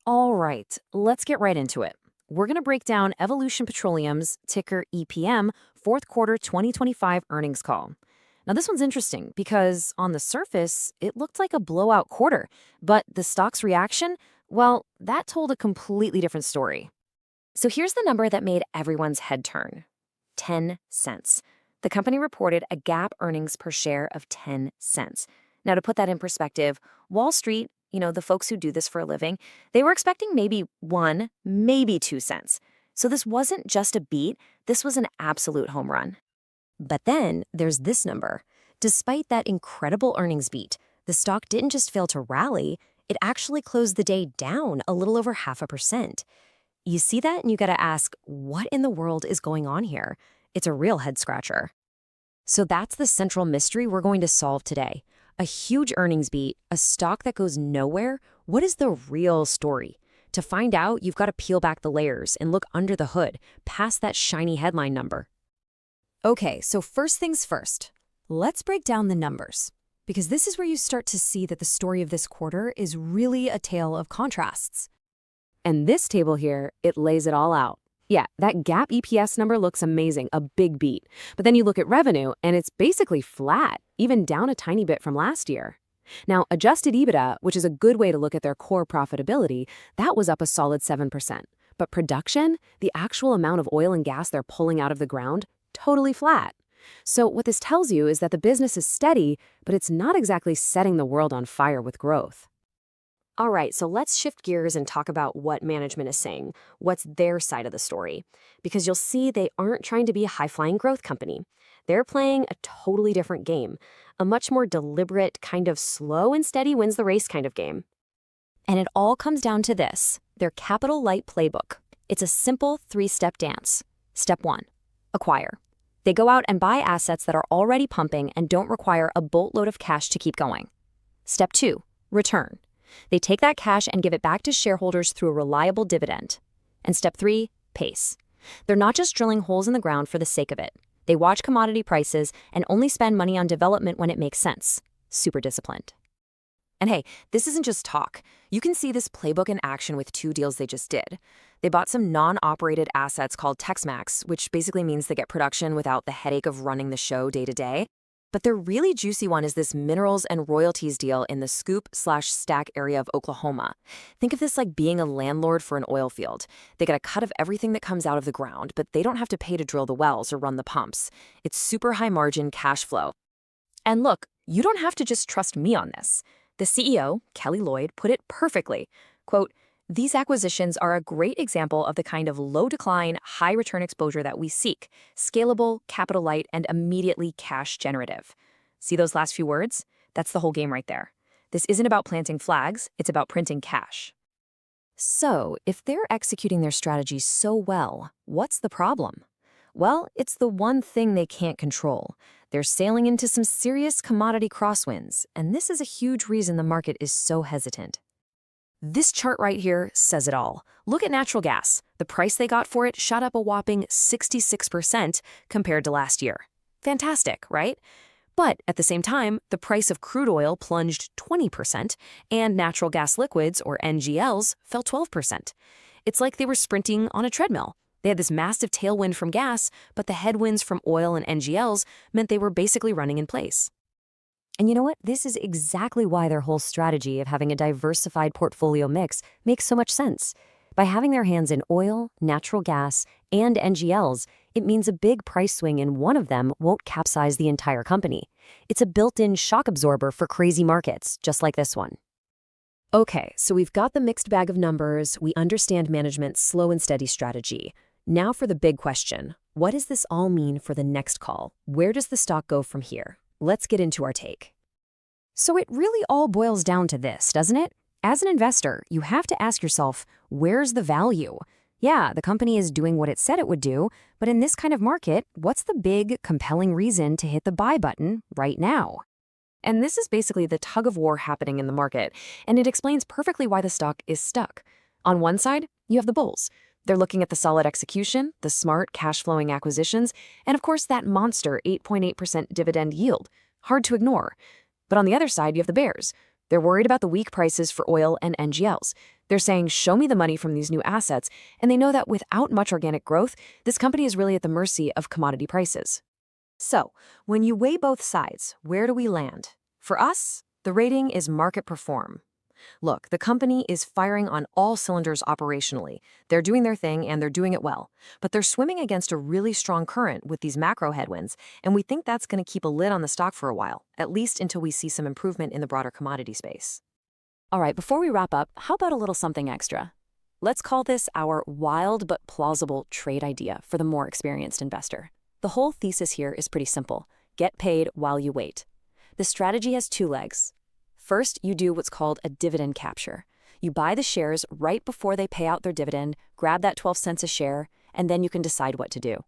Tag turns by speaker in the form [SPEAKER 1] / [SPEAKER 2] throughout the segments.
[SPEAKER 1] All right, let's get right into it. We're going to break down Evolution Petroleum's ticker EPM fourth quarter 2025 earnings call. Now, this one's interesting because on the surface, it looked like a blowout quarter, but the stock's reaction, well, that told a completely different story. So here's the number that made everyone's head turn: 10 cents. The company reported a GAAP earnings per share of 10 cents. Now, to put that in perspective, Wall Street, the folks who do this for a living, they were expecting maybe 1, maybe 2 cents. So this wasn't just a beat, this was an absolute home run. But then there's this number. Despite that incredible earnings beat, the stock didn't just fail to rally, it actually closed the day down a little over 0.5%. You see that and you gotta ask, what in the world is going on here? It's a real head scratcher. So that's the central mystery we're going to solve today. A huge earnings beat, a stock that goes nowhere. What is the real story? To find out, you've got to peel back the layers and look under the hood, past that shiny headline number. Okay, so first things first, let's break down the numbers, because this is where you start to see that the story of this quarter is really a tale of contrasts. And this table here, it lays it all out. Yeah, that GAAP EPS number looks amazing, a big beat. But then you look at revenue, and it's basically flat, even down a tiny bit from last year. Now, adjusted EBITDA, which is a good way to look at their core profitability, that was up a solid 7%. But production, the actual amount of oil and gas they're pulling out of the ground, totally flat. So what this tells you is that the business is steady, but it's not exactly setting the world on fire with growth. All right, so let's shift gears and talk about what management is saying, what's their side of the story. Because you'll see they aren't trying to be a high-flying growth company. They're playing a totally different game, a much more deliberate, kind of slow and steady wins the race kind of game. And it all comes down to this, their capital light playbook. It's a simple 3-step dance. Step 1, acquire. They go out and buy assets that are already pumping and don't require a boatload of cash to keep going. Step 2, return. They take that cash and give it back to shareholders through a reliable dividend. And step 3, pace. They're not just drilling holes in the ground for the sake of it. They watch commodity prices and only spend money on development when it makes sense. Super disciplined. And hey, this isn't just talk. You can see this playbook in action with 2 deals they just did. They bought some non-operated assets called Tex-Mex, which basically means they get production without the headache of running the show day to day. But the really juicy one is this minerals and royalties deal in the SCOOP/STACK area of Oklahoma. Think of this like being a landlord for an oil field. They get a cut of everything that comes out of the ground, but they don't have to pay to drill the wells or run the pumps. It's super high margin cash flow. And look, you don't have to just trust me on this. The CEO, Kelly Lloyd, put it perfectly. Quote, "These acquisitions are a great example of the kind of low-decline, high-return exposure that we seek, scalable, capital-light, and immediately cash-generative." See those last few words? That's the whole game right there. This isn't about planting flags, it's about printing cash. So, if they're executing their strategy so well, what's the problem? Well, it's the one thing they can't control. They're sailing into some serious commodity crosswinds, and this is a huge reason the market is so hesitant. This chart right here says it all. Look at natural gas. The price they got for it shot up a whopping 66% compared to last year. Fantastic, right? But at the same time, the price of crude oil plunged 20%, and natural gas liquids, or NGLs, fell 12%. It's like they were sprinting on a treadmill. They had this massive tailwind from gas, but the headwinds from oil and NGLs meant they were basically running in place. And you know what? This is exactly why their whole strategy of having a diversified portfolio mix makes so much sense. By having their hands in oil, natural gas, and NGLs, it means a big price swing in one of them won't capsize the entire company. It's a built-in shock absorber for crazy markets, just like this one. Okay, so we've got the mixed bag of numbers, we understand management's slow and steady strategy. Now for the big question, what does this all mean for the next call? Where does the stock go from here? Let's get into our take. So it really all boils down to this, doesn't it? As an investor, you have to ask yourself, where's the value? Yeah, the company is doing what it said it would do, but in this kind of market, what's the big, compelling reason to hit the buy button right now? And this is basically the tug-of-war happening in the market, and it explains perfectly why the stock is stuck. On one side, you have the bulls. They're looking at the solid execution, the smart cash-flowing acquisitions, and of course that monster 8.8% dividend yield. Hard to ignore. But on the other side, you have the bears. They're worried about the weak prices for oil and NGLs. They're saying, show me the money from these new assets, and they know that without much organic growth, this company is really at the mercy of commodity prices. So, when you weigh both sides, where do we land? For us, the rating is market perform. Look, the company is firing on all cylinders operationally. They're doing their thing and they're doing it well. But they're swimming against a really strong current with these macro headwinds, and we think that's going to keep a lid on the stock for a while, at least until we see some improvement in the broader commodity space. All right, before we wrap up, how about a little something extra? Let's call this our wild but plausible trade idea for the more experienced investor. The whole thesis here is pretty simple. Get paid while you wait. The strategy has two legs. First, you do what's called a dividend capture. You buy the shares right before they pay out their dividend, grab that 12 cents a share, and then you can decide what to do.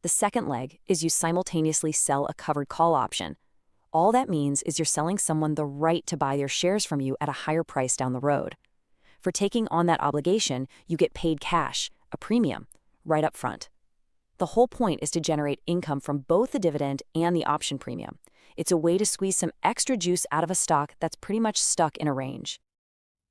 [SPEAKER 1] The second leg is you simultaneously sell a covered call option. All that means is you're selling someone the right to buy their shares from you at a higher price down the road. For taking on that obligation, you get paid cash, a premium, right up front. The whole point is to generate income from both the dividend and the option premium. It's a way to squeeze some extra juice out of a stock that's pretty much stuck in a range.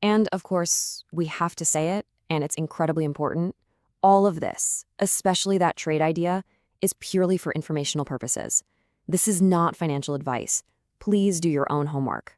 [SPEAKER 1] And of course, we have to say it, and it's incredibly important, all of this, especially that trade idea, is purely for informational purposes. This is not financial advice. Please do your own homework.